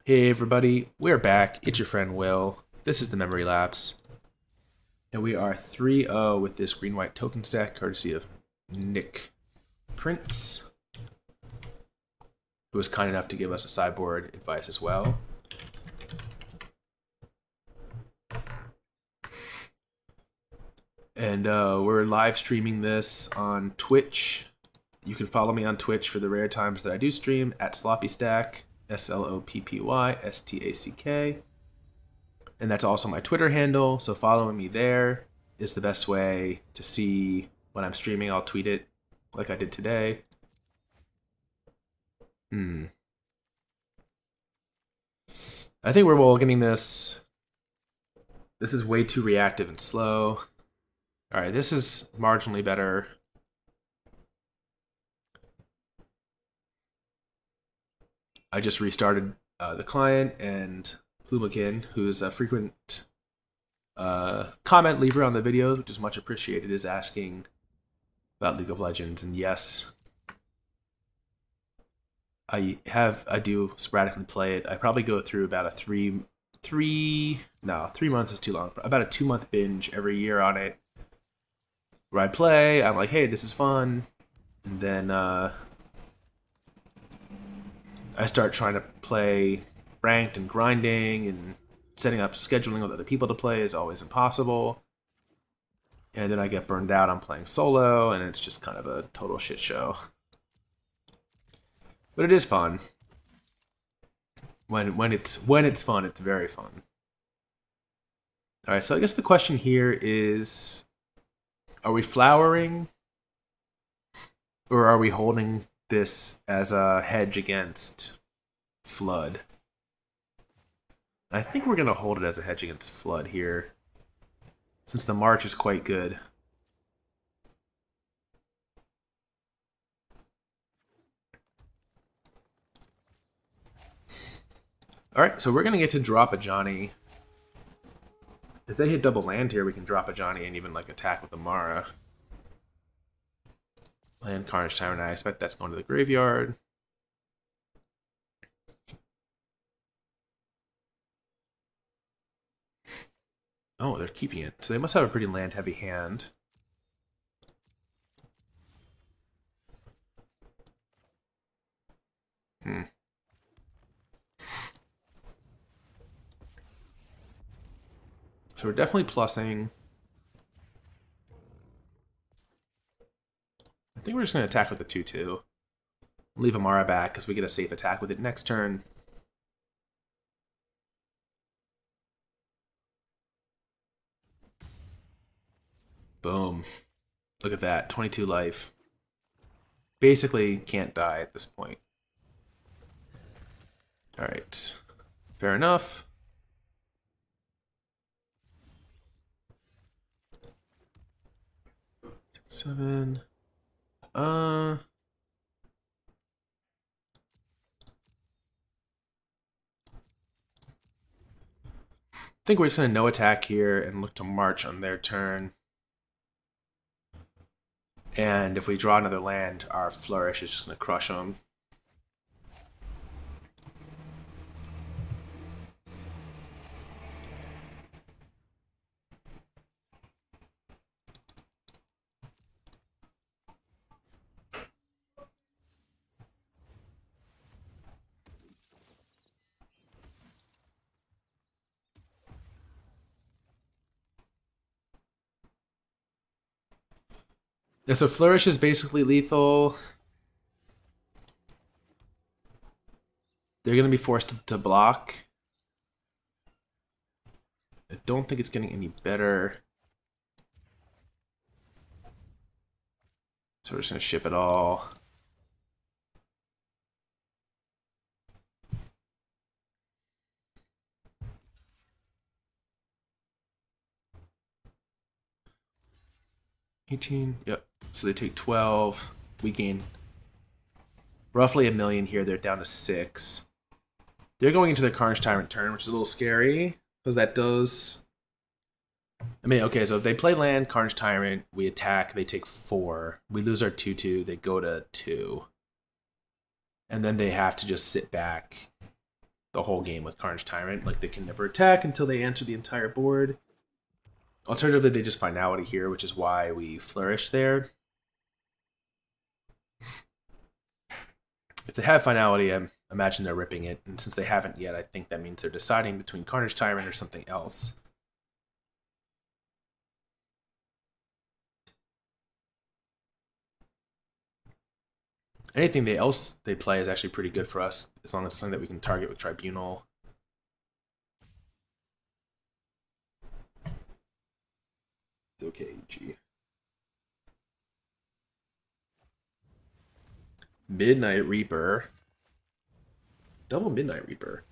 Hey everybody, we're back. It's your friend Will. This is the Memory Lapse. And we are 3-0 with this green-white token stack, courtesy of Nick Prince, who was kind enough to give us a sideboard advice as well. And we're live streaming this on Twitch. You can follow me on Twitch for the rare times that I do stream at SloppyStack, SLOPPYSTACK. And that's also my Twitter handle, so following me there is the best way to see when I'm streaming. I'll tweet it like I did today. I think we're all getting this. This is way too reactive and slow. Alright, this is marginally better. I just restarted the client, and Plumakin, who's a frequent comment leaver on the videos, which is much appreciated, is asking about League of Legends. And yes, I do sporadically play it. I probably go through about a 3 months is too long, but about a 2-month binge every year on it, where I play, I'm like, hey, this is fun, and then I start trying to play ranked and grinding, and setting up scheduling with other people to play is always impossible. And then I get burned out on playing solo, and it's just kind of a total shit show. But it is fun. When it's fun, it's very fun. All right, so I guess the question here is, are we flowering, or are we holding this as a hedge against flood? I think we're going to hold it as a hedge against flood here, since the march is quite good. Alright, so we're going to get to drop Ajani. If they hit double land here, we can drop Ajani and even like attack with Emmara. Land Carnage Tyrant, I expect that's going to the graveyard. Oh, they're keeping it. So they must have a pretty land-heavy hand. So we're definitely plussing. I think we're just going to attack with the 2-2. Leave Emmara back because we get a safe attack with it next turn. Boom. Look at that. 22 life. Basically can't die at this point. Alright. Fair enough. Seven. I think we're just going to no attack here and look to march on their turn. And if we draw another land, our Flourish is just going to crush them. Yeah, so Flourish is basically lethal. They're going to be forced to block. I don't think it's getting any better. So we're just going to ship it all. Yep. So they take 12. We gain roughly 1 million here. They're down to 6. They're going into the Carnage Tyrant turn, which is a little scary, because that does... I mean, okay, so if they play land, Carnage Tyrant, we attack, they take 4. We lose our 2-2, they go to 2. And then they have to just sit back the whole game with Carnage Tyrant. Like, they can never attack until they answer the entire board. Alternatively, they just finality here, which is why we Flourish there. If they have finality, I imagine they're ripping it. And since they haven't yet, I think that means they're deciding between Carnage Tyrant or something else. Anything else they play is actually pretty good for us, as long as it's something that we can target with Tribunal. It's okay, G. Midnight Reaper. Double Midnight Reaper.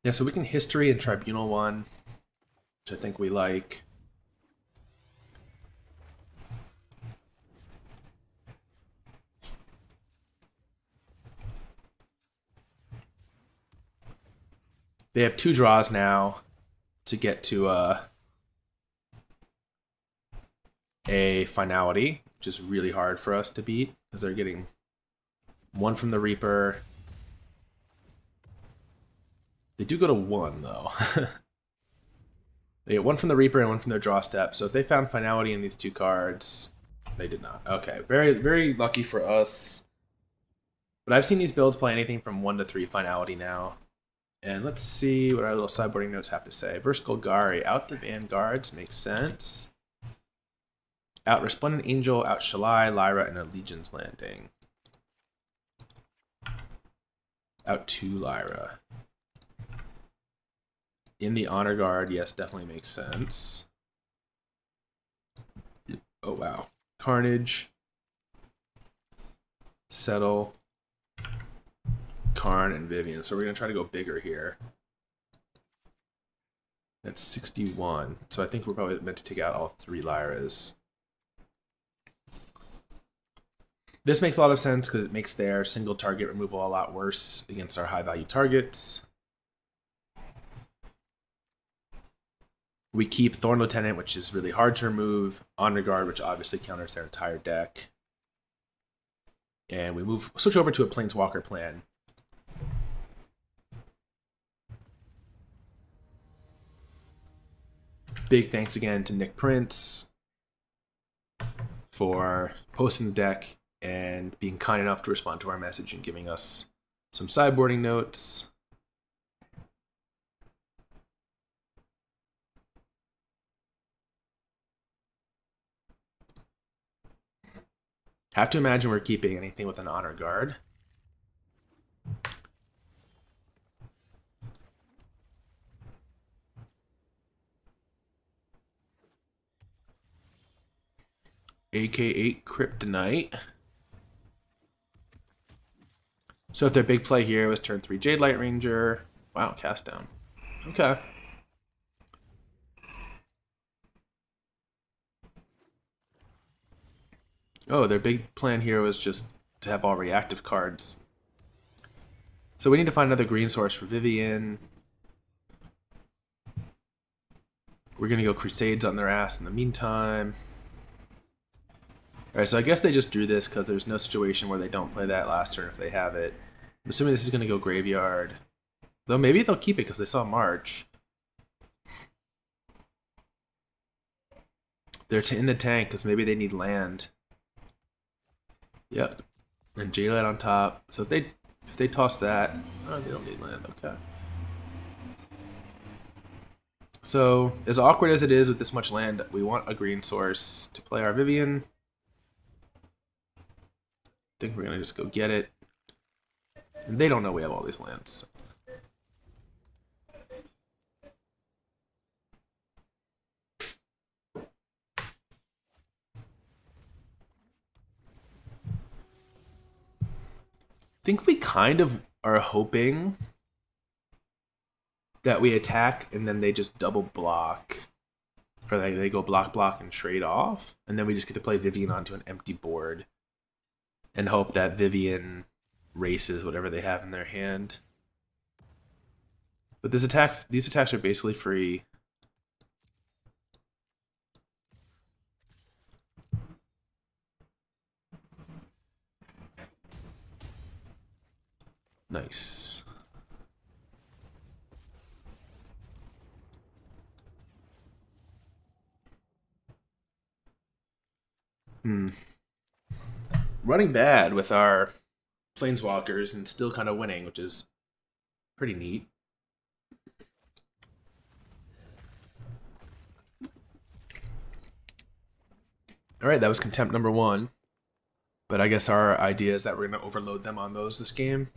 Yeah, so we can History and Tribunal one, which I think we like. They have 2 draws now to get to a finality, which is really hard for us to beat, because they're getting 1 from the Reaper. They do go to 1, though. They get 1 from the Reaper and 1 from their draw step. So if they found finality in these 2 cards, they did not. Okay, very, very lucky for us. But I've seen these builds play anything from 1 to 3 finality now. And let's see what our little sideboarding notes have to say. Verse Golgari, out the Vanguards, makes sense. Out Resplendent Angel, out Shalai, Lyra, and a Legion's Landing. Out 2 Lyra. In the Honor Guard, yes, definitely makes sense. Oh, wow. Carnage. Settle. Karn and Vivien. So we're going to try to go bigger here. That's 61. So I think we're probably meant to take out all 3 Lyras. This makes a lot of sense because it makes their single target removal a lot worse against our high value targets. We keep Thorn Lieutenant, which is really hard to remove. Honor Guard, which obviously counters their entire deck. And we switch over to a Planeswalker plan. Big thanks again to Nick Prince for posting the deck and being kind enough to respond to our message and giving us some sideboarding notes. Have to imagine we're keeping anything with an Honor Guard. AK8 Kryptonite. So if their big play here was turn 3 Jade Light Ranger. Wow, cast down. Okay. Oh, their big plan here was just to have all reactive cards. So we need to find another green source for Vivien. We're going to go Crusades on their ass in the meantime. Alright, so I guess they just drew this because there's no situation where they don't play that last turn if they have it. I'm assuming this is going to go Graveyard. Though maybe they'll keep it because they saw March. They're in the tank because maybe they need land. Yep. And J-Light on top. So if they toss that... Oh, they don't need land. Okay. So, as awkward as it is with this much land, we want a green source to play our Vivien. I think we're going to just go get it. And they don't know we have all these lands. So. I think we kind of are hoping that we attack and then they just double block. Or they go block and trade off. And then we just get to play Vivien onto an empty board. And hope that Vivien races whatever they have in their hand. But these attacks are basically free. Nice. Running bad with our planeswalkers and still kind of winning, which is pretty neat. All right, that was contempt number 1. But I guess our idea is that we're going to overload them on those this game.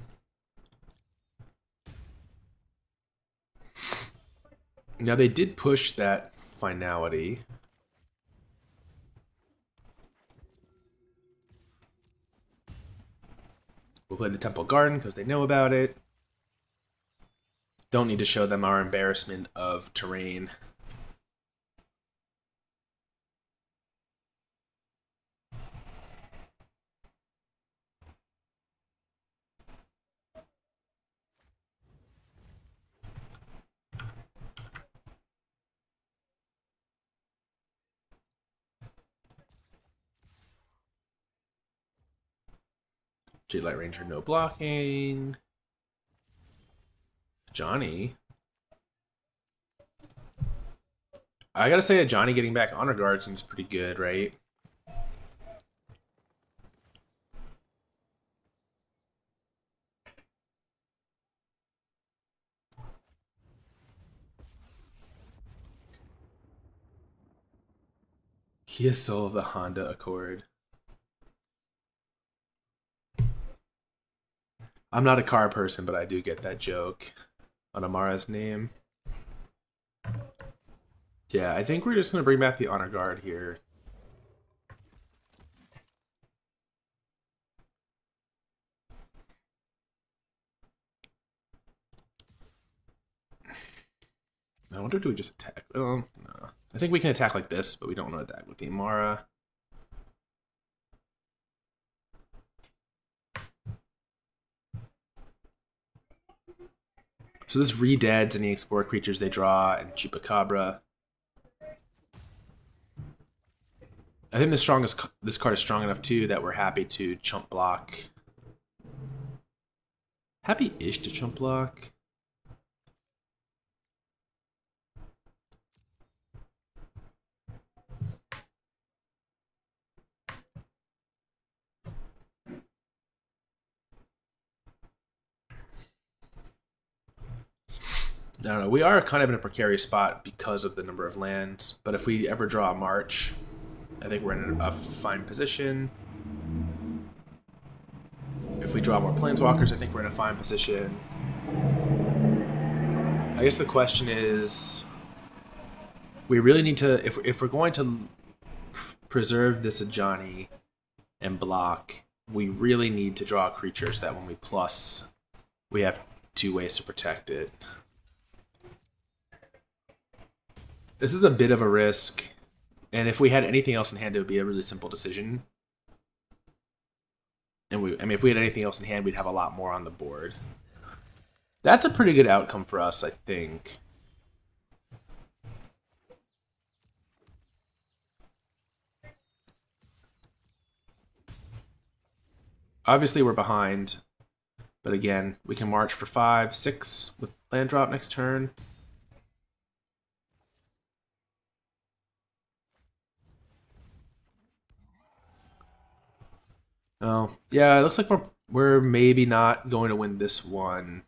Now, they did push that finality. We'll play the Temple Garden because they know about it. Don't need to show them our embarrassment of terrain. Light Ranger, no blocking. Ajani. I gotta say, Ajani getting back Honor Guard seems pretty good, right? He is soul of the Honda Accord. I'm not a car person, but I do get that joke on Emmara's name. Yeah, I think we're just going to bring back the Honor Guard here. I wonder, do we just attack? No. I think we can attack like this, but we don't want to attack with the Emmara. So this re-deads any Explore creatures they draw and Chupacabra. I think this card is strong enough too that we're happy to chump block. Happy-ish to chump block. I don't know. We are kind of in a precarious spot because of the number of lands. But if we ever draw a March, I think we're in a fine position. If we draw more Planeswalkers, I think we're in a fine position. I guess the question is, we really need to, if we're going to preserve this Ajani and block, we really need to draw creatures that when we plus, we have 2 ways to protect it. This is a bit of a risk, and if we had anything else in hand, it would be a really simple decision. And if we had anything else in hand, we'd have a lot more on the board. That's a pretty good outcome for us, I think. Obviously, we're behind, but again, we can march for 5, 6 with land drop next turn. Oh, yeah, it looks like we're maybe not going to win this one.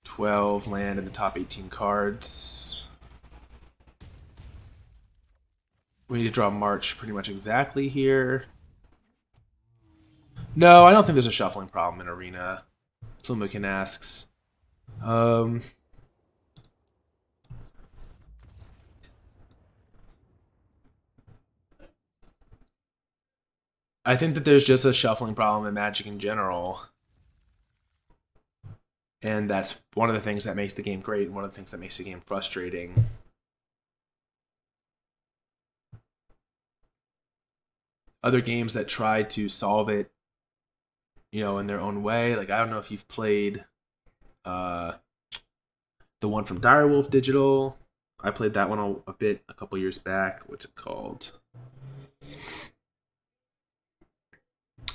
12 land in the top 18 cards. We need to draw March pretty much exactly here. No, I don't think there's a shuffling problem in Arena. Flumican asks. I think that there's just a shuffling problem in Magic in general. And that's one of the things that makes the game great, and one of the things that makes the game frustrating. Other games that try to solve it you know, in their own way. Like, I don't know if you've played the one from Direwolf Digital. I played that one a bit a couple years back. What's it called?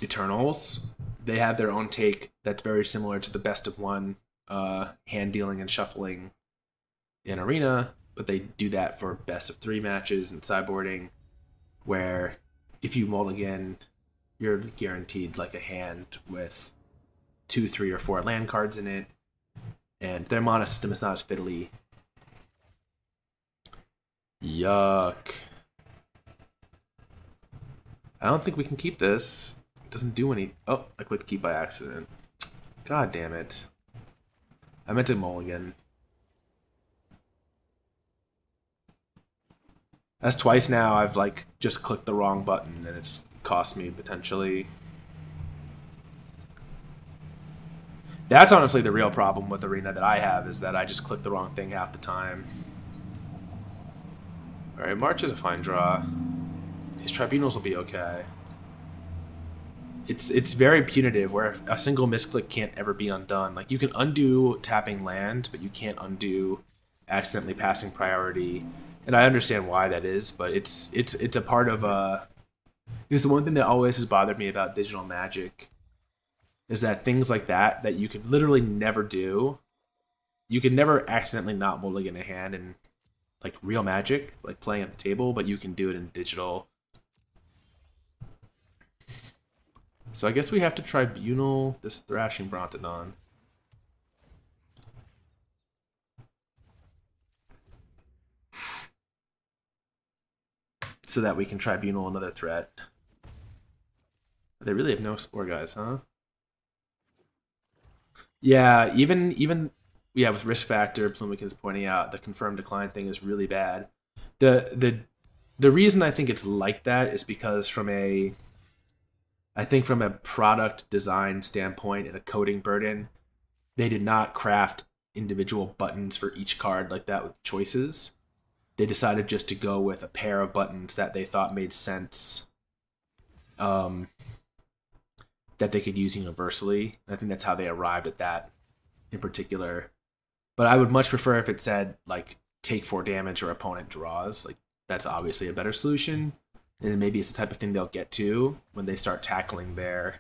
Eternals. They have their own take that's very similar to the best of one hand dealing and shuffling in Arena, but they do that for best of 3 matches and sideboarding, where if you mulligan, you're guaranteed like a hand with 2, 3, or 4 land cards in it, and their mana system is not as fiddly. Yuck. I don't think we can keep this. It doesn't do any... Oh, I clicked keep by accident. God damn it. I meant to mulligan. That's twice now I've like just clicked the wrong button and it's cost me potentially. That's honestly the real problem with Arena that I have, is that I just click the wrong thing half the time. Alright, March is a fine draw. His Tribunals will be okay. It's very punitive, where a single misclick can't ever be undone. Like, you can undo tapping land, but you can't undo accidentally passing priority. And I understand why that is, but it's a part of because the one thing that always has bothered me about digital Magic is that things like that you could literally never do. You can never accidentally not mulligan a hand in like real Magic, like playing at the table, but you can do it in digital. So I guess we have to Tribunal this Thrashing Brontodon. So that we can Tribunal another threat. They really have no Explore guys, huh? Yeah, even with Risk Factor, Plumik is pointing out the confirmed decline thing is really bad. The reason I think it's like that is because from a product design standpoint and a coding burden, they did not craft individual buttons for each card like that with choices. They decided just to go with a pair of buttons that they thought made sense, that they could use universally. I think that's how they arrived at that in particular. But I would much prefer if it said, like, take 4 damage or opponent draws. Like, that's obviously a better solution. And maybe it's the type of thing they'll get to when they start tackling their...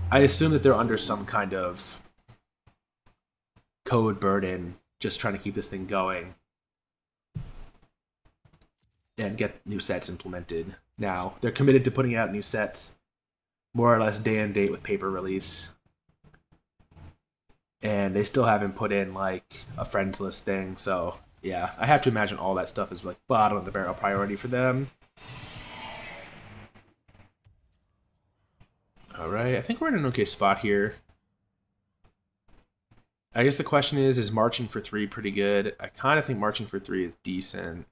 I assume that they're under some kind of code burden, just trying to keep this thing going and get new sets implemented. Now, they're committed to putting out new sets more or less day and date with paper release. And they still haven't put in, like, a friends list thing, so... Yeah, I have to imagine all that stuff is like bottom of the barrel priority for them. Alright, I think we're in an okay spot here. I guess the question is marching for 3 pretty good? I kind of think marching for 3 is decent.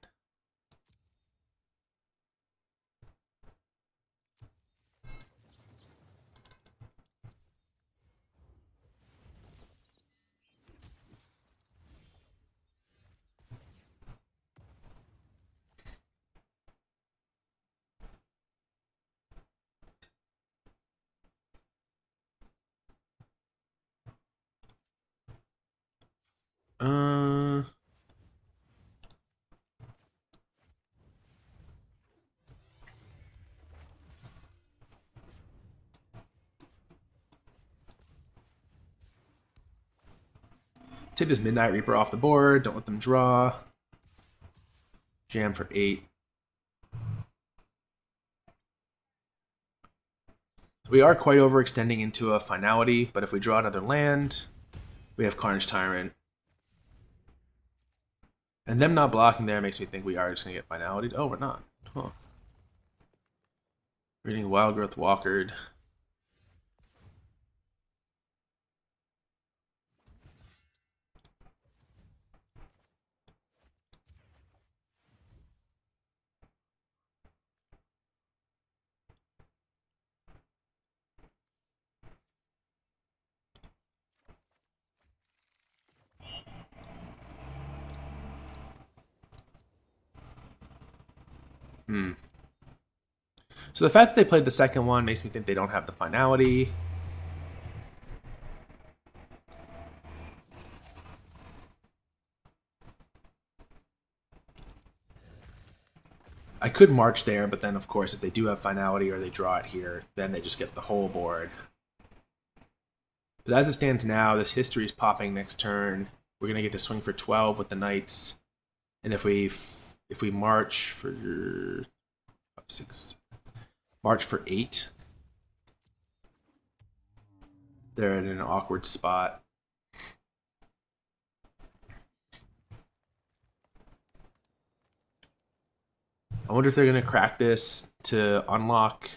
Take this Midnight Reaper off the board. Don't let them draw. Jam for 8. We are quite overextending into a finality, but if we draw another land, we have Carnage Tyrant. And them not blocking there makes me think we are just going to get finality. Oh, we're not. Huh. Reading Wild Growth Walkered. So the fact that they played the second one makes me think they don't have the finality. I could march there, but then, of course, if they do have finality or they draw it here, then they just get the whole board. But as it stands now, this history is popping next turn. We're going to get to swing for 12 with the knights. And if we march for 8, they're in an awkward spot. I wonder if they're going to crack this to unlock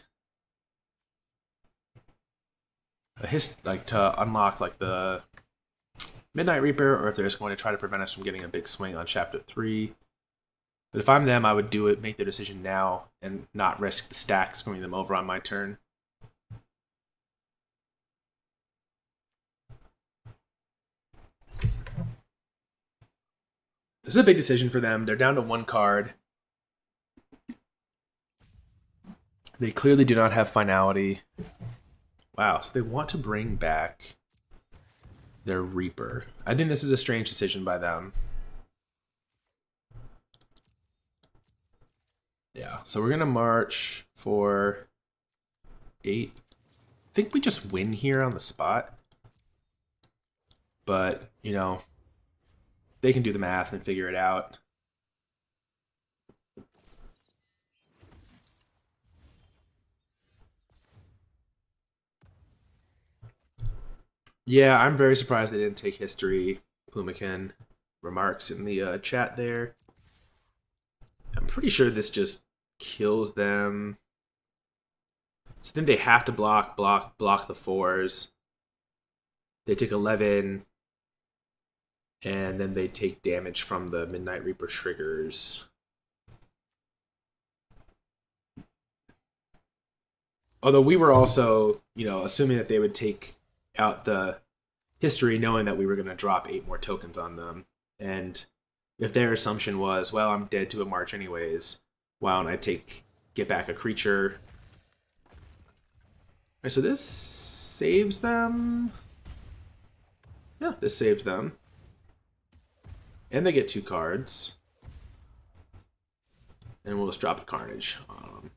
the Midnight Reaper, or if they're just going to try to prevent us from getting a big swing on chapter 3. But if I'm them, I would do it, make their decision now, and not risk the stack screwing them over on my turn. This is a big decision for them. They're down to 1 card. They clearly do not have finality. Wow, so they want to bring back their Reaper. I think this is a strange decision by them. Yeah, so we're going to march for 8. I think we just win here on the spot. But, you know, they can do the math and figure it out. Yeah, I'm very surprised they didn't take history. Plumican remarks in the chat there. I'm pretty sure this just kills them. So then they have to block the 4s. They take 11. And then they take damage from the Midnight Reaper triggers. Although we were also, you know, assuming that they would take out the history, knowing that we were going to drop 8 more tokens on them. And if their assumption was, well, I'm dead to a march anyways, why don't I get back a creature? Right, so this saves them. Yeah, this saved them. And they get 2 cards. And we'll just drop a Carnage on them.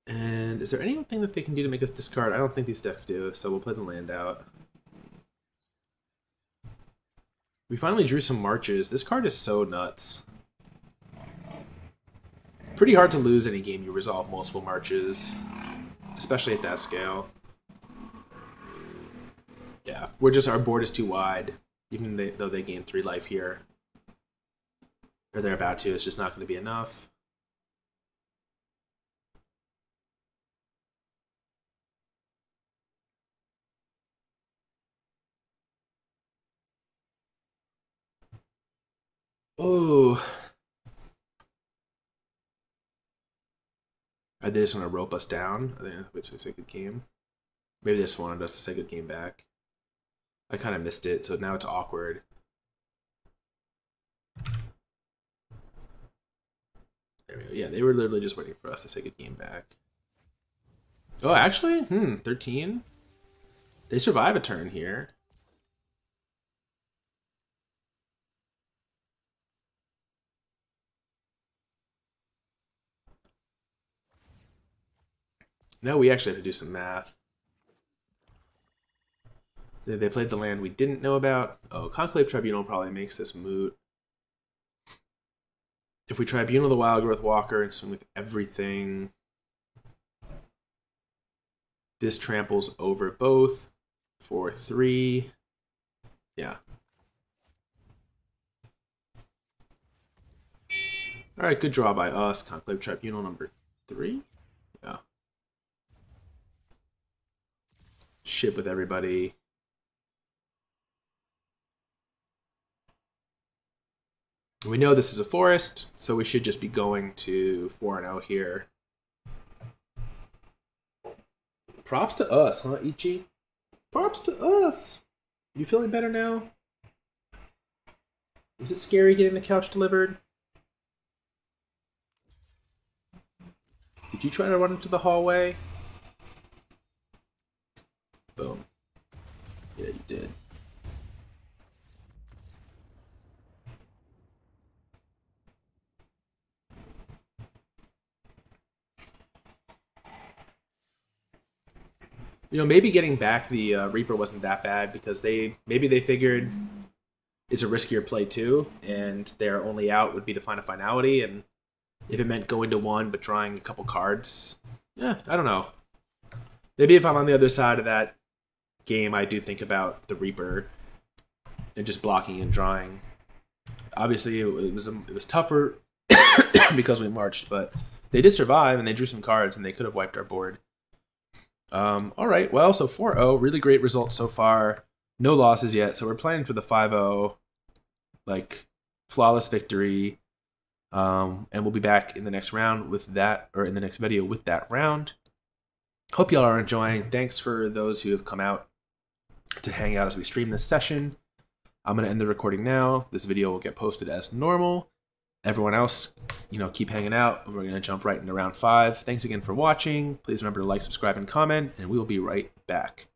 And is there anything that they can do to make us discard? I don't think these decks do, so we'll play the land out. We finally drew some marches. This card is so nuts. Pretty hard to lose any game you resolve multiple marches, especially at that scale. Yeah, our board is too wide, even though they gain 3 life here. Or they're about to, it's just not going to be enough. Oh. Are they just going to rope us down? I think it's a say good game. Maybe they just wanted us to say good game back. I kind of missed it, so now it's awkward. There we go. Yeah, they were literally just waiting for us to say good game back. Oh, actually? 13? They survive a turn here. Now we actually have to do some math. They played the land we didn't know about. Oh, Conclave Tribunal probably makes this moot. If we Tribunal the Wildgrowth Walker and swing with everything, this tramples over both for 3. Yeah. Alright, good draw by us. Conclave Tribunal number 3. Yeah. Ship with everybody. We know this is a forest, so we should just be going to 4-0 here. Props to us, huh, Ichi? Props to us! You feeling better now? Is it scary getting the couch delivered? Did you try to run into the hallway? Boom. Yeah, you did. You know, maybe getting back the Reaper wasn't that bad because maybe they figured it's a riskier play too, and their only out would be to find a finality, and if it meant going to one but drawing a couple cards, yeah, I don't know. Maybe if I'm on the other side of that game, I do think about the Reaper and just blocking and drawing. Obviously, it was tougher because we marched, but they did survive and they drew some cards and they could have wiped our board. All right, well, so 4-0, really great results so far. No losses yet, so we're planning for the 5-0, like flawless victory. And we'll be back in the next round with that, or in the next video with that round. Hope y'all are enjoying. Thanks for those who have come out to hang out as we stream this session. I'm going to end the recording now. This video will get posted as normal. Everyone else, keep hanging out. We're going to jump right into round 5. Thanks again for watching. Please remember to like, subscribe, and comment, and we will be right back.